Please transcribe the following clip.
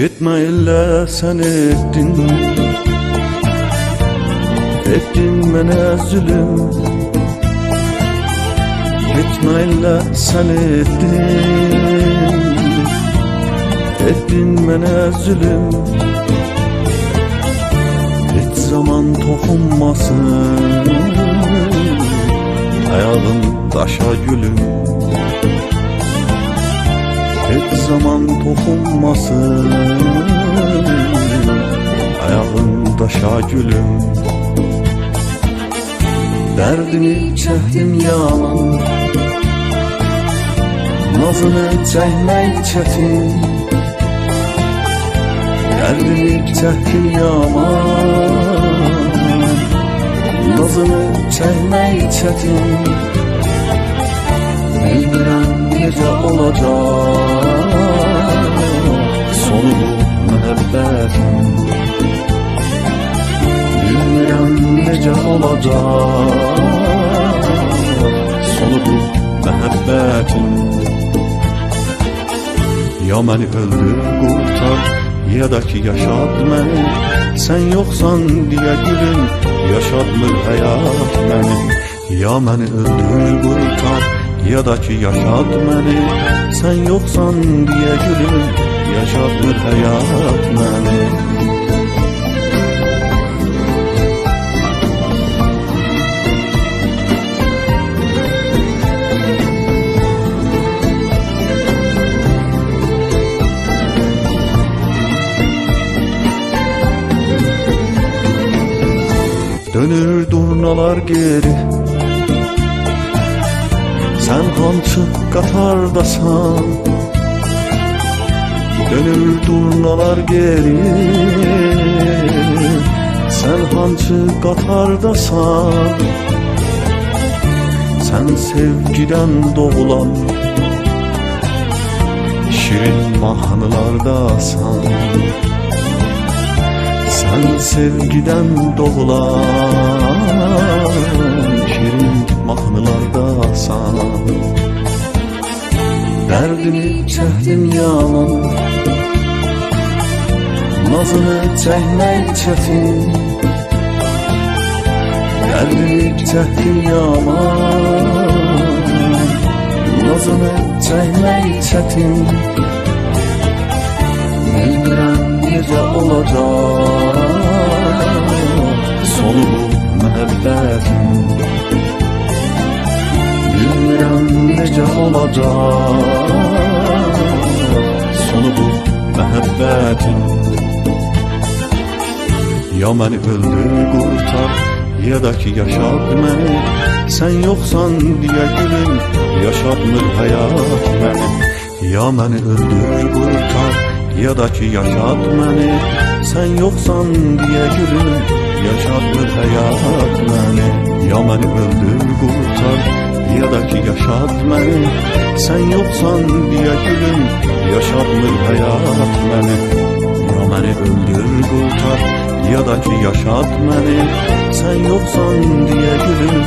Getmə elə sən etdin mənə zülüm. Getmə elə sən etdin mənə zülüm. Heç zaman toxunmasın ayağın daşa gülüm. Heç zaman toxunmasın ayağın daşa gülüm. Dərdini çəkdim yalan, nazını çəkmək çətin. Dərdini çəkdim yalan, nazını çəkmək çətin. Bilmirəm necə olacaq sonu bu məhəbbətin. Bilmirəm necə olacaq sonu bu məhəbbətin. Ya məni öldür, qurtar, ya da ki yaşat məni. Sən yoxsan deyə gülüm, yaşatmır həyat məni. Ya məni öldür, qurtar, ya da ki yaşat məni. Sən yoxsan deyə gülüm, yaşatmır həyat məni. Dönür durnalar geri, sen hançı qatardasan. Dönür durnalar geri, sen hançı qatardasan. Sen sevgiden doğulan şirin mahnılardasan. Sen sevgiden doğulan şirin mahnılardasan. Dərdini çəkdim yalan, nazını çəkmək çətin. Dərdini çəkdim yalan, nazını çəkmək çətin. Bilmirəm necə olacaq sonu bu məhəbbətin. Bilmirəm necə olacaq sonu bu məhəbbətin. Ya məni öldür, qurtar, ya da ki yaşat məni. Sən yoxsan deyə gülüm, yaşatmır həyat məni. Ya məni öldür, qurtar, ya da ki yaşat məni. Sən yoxsan deyə gülüm, yaşatmır həyat məni. Ya məni öldür, qurtar, ya da ki yaşat məni. Sən yoxsan deyə gülüm, yaşatmır həyat məni. Ya məni öldür, qurtar, ya da ki yaşat məni. Sən yoxsan deyə gülüm,